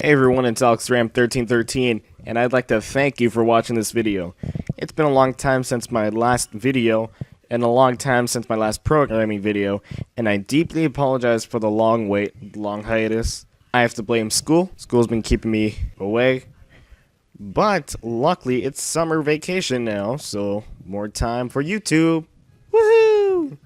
Hey everyone, it's AlexRam1313, and I'd like to thank you for watching this video. It's been a long time since my last video, and a long time since my last programming video, and I deeply apologize for the long wait, long hiatus. I have to blame school. School's been keeping me away, but luckily it's summer vacation now, so more time for YouTube. Woohoo!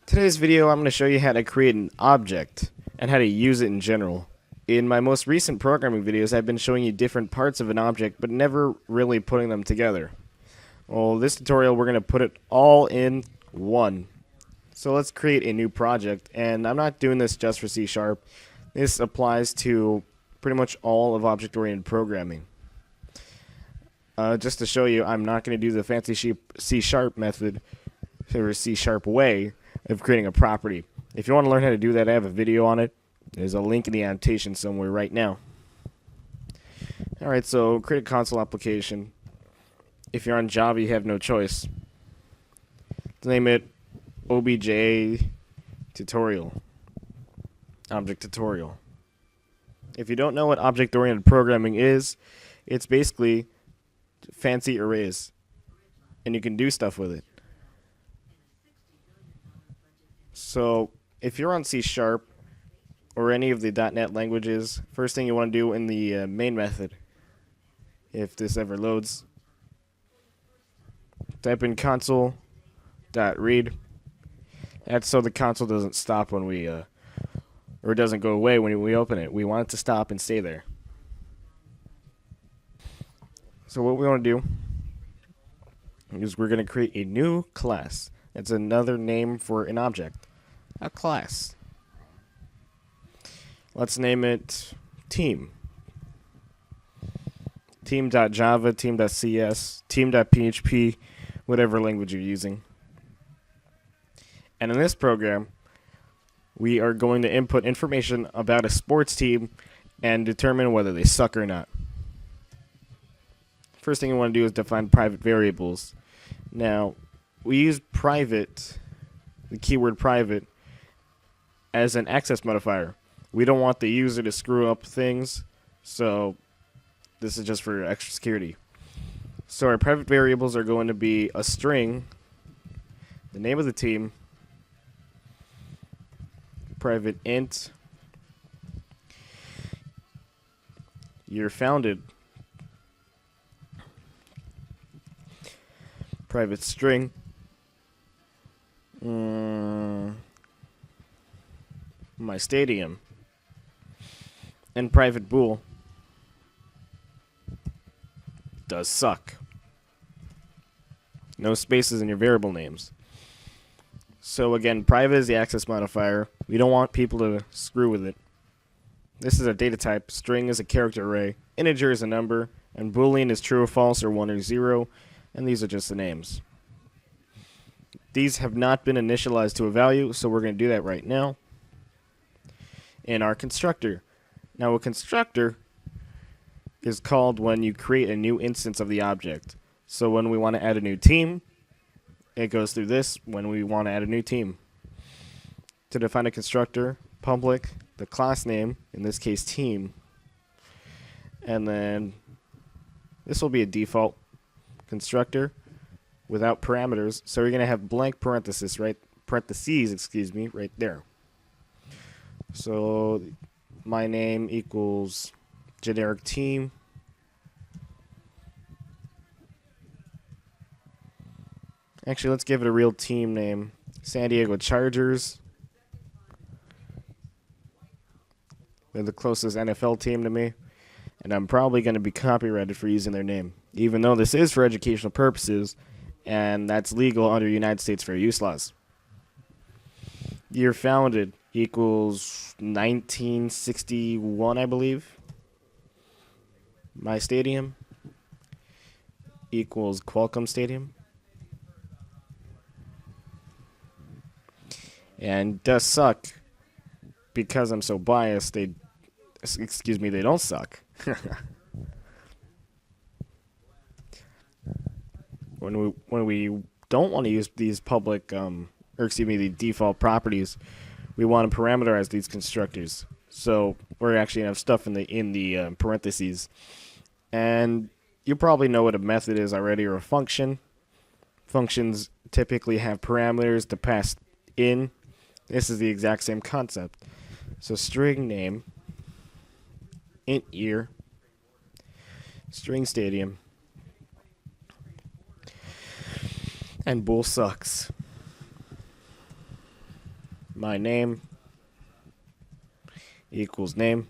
Today's video, I'm going to show you how to create an object, and how to use it in general. In my most recent programming videos, I've been showing you different parts of an object, but never really putting them together. Well, this tutorial, we're going to put it all in one. So let's create a new project, and I'm not doing this just for C#. This applies to pretty much all of object-oriented programming. Just to show you, I'm not going to do the fancy C# method, or C# way of creating a property. If you want to learn how to do that, I have a video on it. There's a link in the annotation somewhere right now. Alright, so create a console application. If you're on Java, you have no choice. Let's name it OBJ tutorial. Object tutorial. If you don't know what object-oriented programming is, it's basically fancy arrays. And you can do stuff with it. So, if you're on C# or any of the .NET languages, first thing you want to do in the main method, if this ever loads, type in console.read. That's so the console doesn't stop when we, or doesn't go away when we open it. We want it to stop and stay there. So what we want to do is we're going to create a new class. That's another name for an object, a class. Let's name it team. Team.java, team.cs, team.php, whatever language you're using. And in this program, we are going to input information about a sports team and determine whether they suck or not. First thing you want to do is define private variables. Now, we use private, the keyword private, as an access modifier. We don't want the user to screw up things, so this is just for extra security. So our private variables are going to be a string, the name of the team, private int, year founded, private string, my stadium, and private bool does suck. No spaces in your variable names. So again, private is the access modifier. We don't want people to screw with it. This is a data type. String is a character array. Integer is a number. And boolean is true or false or 1 or 0. And these are just the names. These have not been initialized to a value, so we're going to do that right now in our constructor. Now, a constructor is called when you create a new instance of the object. So when we want to add a new team, it goes through this when we want to add a new team. To define a constructor, public, the class name, in this case team, and then this will be a default constructor without parameters. So you're going to have blank parentheses, right there. So my name equals generic team. Actually, let's give it a real team name. San Diego Chargers. They're the closest NFL team to me. And I'm probably going to be copyrighted for using their name. Even though this is for educational purposes, and that's legal under United States fair use laws. Year founded equals 1961, I believe. My stadium equals Qualcomm Stadium. And does suck because I'm so biased. They don't suck. When we don't want to use these public, the default properties, we want to parameterize these constructors. So we're actually gonna have stuff in the parentheses, and you probably know what a method is already, or a function. Functions typically have parameters to pass in. This is the exact same concept. So string name, int year, string stadium, and bool sucks. My name equals name.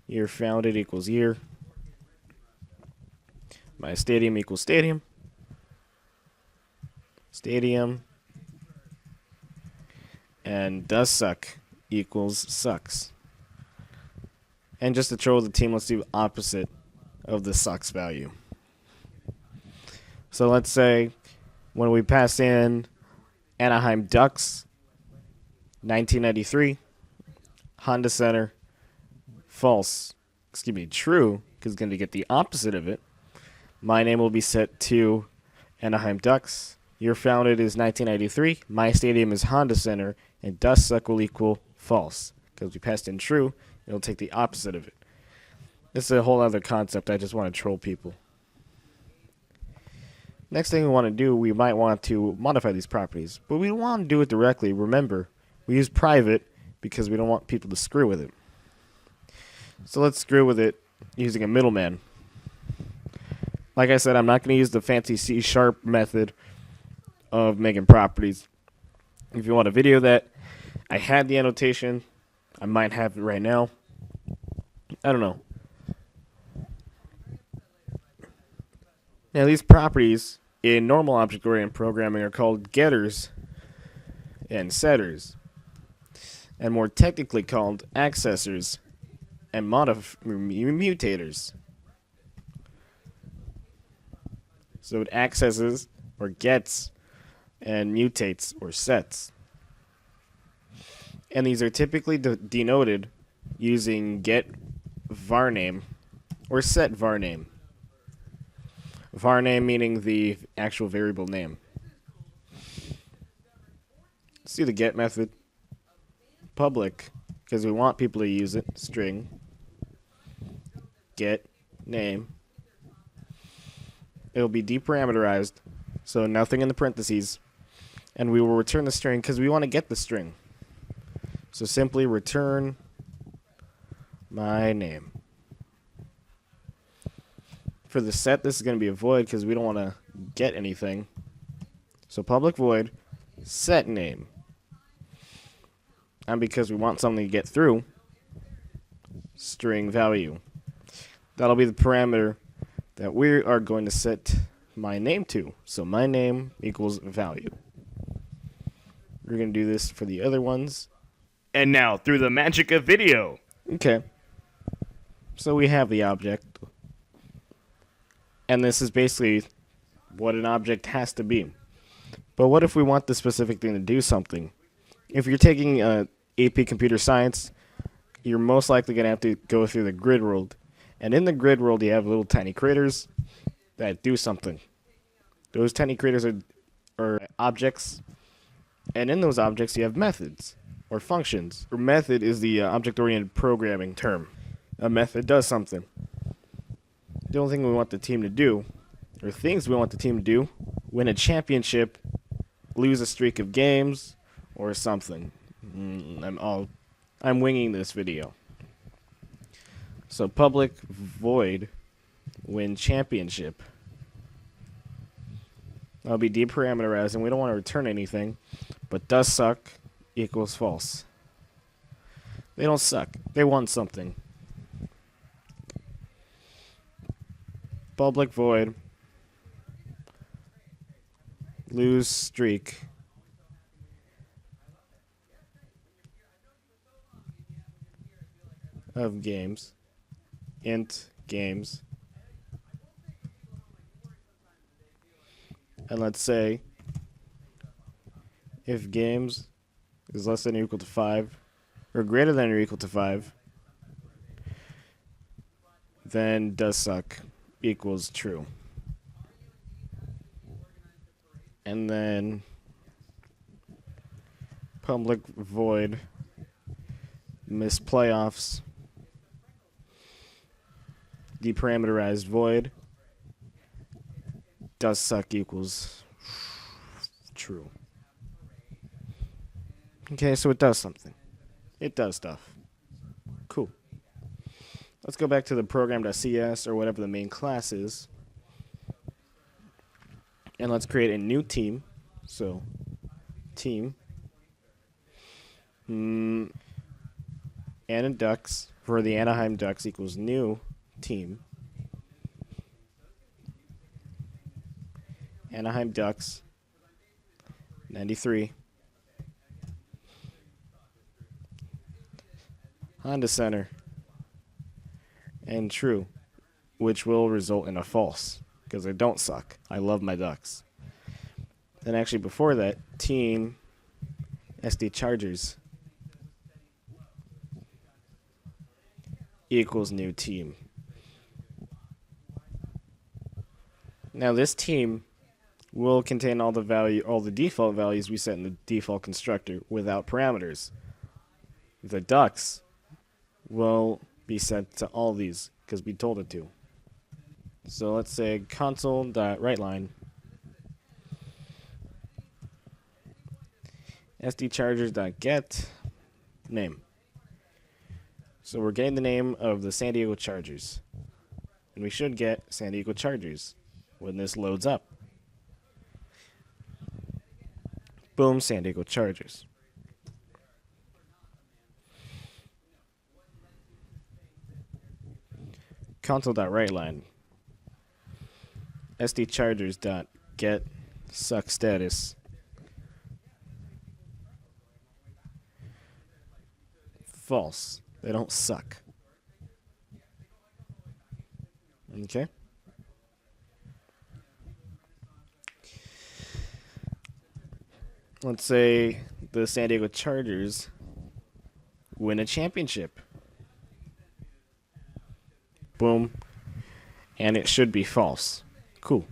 Year founded equals year. My stadium equals stadium. Stadium. And does suck equals sucks. And just to troll the team, let's do opposite of the sucks value. So let's say when we pass in Anaheim Ducks, 1993, Honda Center, false. Excuse me, true, because it's going to get the opposite of it. My name will be set to Anaheim Ducks. Year founded is 1993. My stadium is Honda Center, and does suck will equal false. Because we passed in true, it'll take the opposite of it. This is a whole other concept. I just want to troll people. Next thing we want to do, we might want to modify these properties. But we don't want to do it directly. Remember, we use private because we don't want people to screw with it. So let's screw with it using a middleman. Like I said, I'm not going to use the fancy C# method of making properties. If you want a video that I had the annotation, I might have it right now. I don't know. Now these properties in normal object-oriented programming are called getters and setters, and more technically called accessors and mutators. So it accesses or gets and mutates or sets. And these are typically denoted using get varname or set varname. Varname meaning the actual variable name. Let's do the get method. Public, because we want people to use it. String get name. It'll be deparameterized, so nothing in the parentheses. And we will return the string because we want to get the string. So simply return my name. For the set, this is going to be a void because we don't want to get anything. So public void set name. And because we want something to get through, string value. That'll be the parameter that we are going to set my name to. So my name equals value. We're going to do this for the other ones. And now, through the magic of video. Okay. So we have the object. And this is basically what an object has to be. But what if we want the specific thing to do something? If you're taking AP Computer Science, you're most likely going to have to go through the grid world. And in the grid world, you have little tiny craters that do something. Those tiny craters are objects. And in those objects, you have methods or functions. A method is the object-oriented programming term. A method does something. The only thing we want the team to do, or things we want the team to do, win a championship, lose a streak of games, or something. I'm winging this video. So public void win championship. That'll be deparameterized, and we don't want to return anything, but does suck equals false. They don't suck. They want something. Public void lose streak of games. Int games. And let's say if games is less than or equal to 5, or greater than or equal to 5, then does suck equals true. And then public void, miss playoffs, deparameterized void, does suck equals true. Okay, so it does something. It does stuff. Cool. Let's go back to the program.cs or whatever the main class is. And let's create a new team. So, team. Anna Ducks for the Anaheim Ducks equals new team. Anaheim Ducks 93. Honda Center and true, which will result in a false because they don't suck. I love my Ducks. Then actually before that, team SD Chargers equals new team. Now this team will contain all the default values we set in the default constructor without parameters. The Ducks will be set to all these because we told it to. So let's say console.writeLine sdchargers.get name. So we're getting the name of the San Diego Chargers. And we should get San Diego Chargers when this loads up. Boom, San Diego Chargers. Console.writeLine sdchargers.get suck status. False. They don't suck. Okay. Let's say the San Diego Chargers win a championship. Boom. And it should be false. Cool.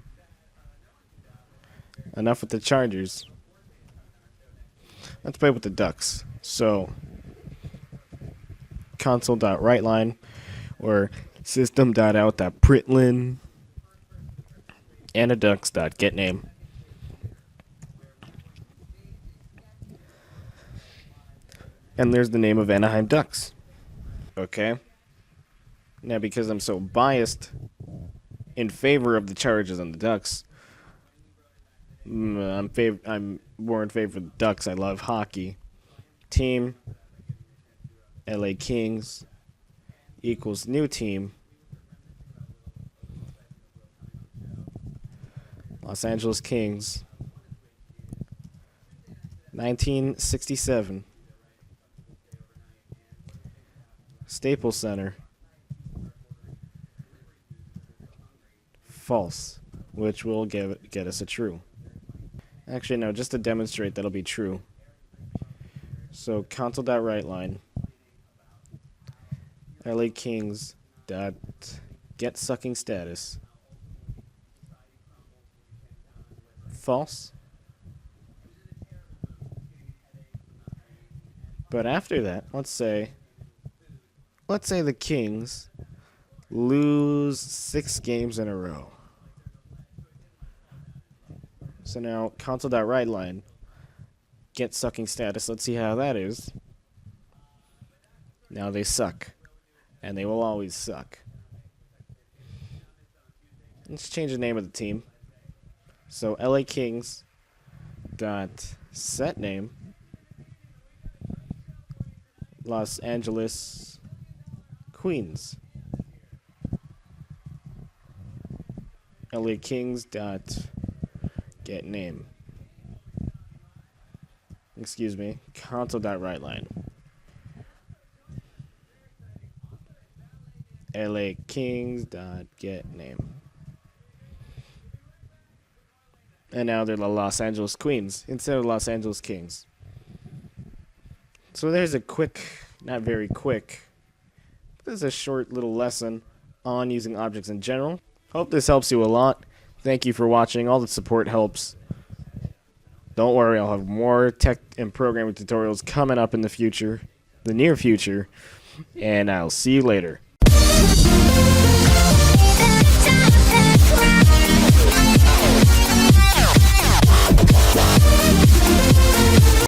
Enough with the Chargers. Let's play with the Ducks. So, console.writeLine or system.out.println and a ducks.getName. And there's the name of Anaheim Ducks. Okay. Now, because I'm so biased in favor of the Chargers and the Ducks, I'm more in favor of the Ducks. I love hockey. Team LA Kings equals new team Los Angeles Kings 1967 Staples Center false, which will get us a true. Actually, no, just to demonstrate that'll be true. So console.writeLine LA Kings dot get sucking status false. But after that, let's say the Kings lose 6 games in a row. So now console.writeLine get sucking status. Let's see how that is. Now they suck. And they will always suck. Let's change the name of the team. So LA Kings dot set name Los Angeles Queens. LA Kings dot get name. Excuse me. Console.writeLine LA Kings dot get name. And now they're the Los Angeles Queens instead of Los Angeles Kings. So there's a quick, not very quick, this is a short little lesson on using objects in general. Hope this helps you a lot. Thank you for watching. All the support helps. Don't worry, I'll have more tech and programming tutorials coming up in the near future, and I'll see you later.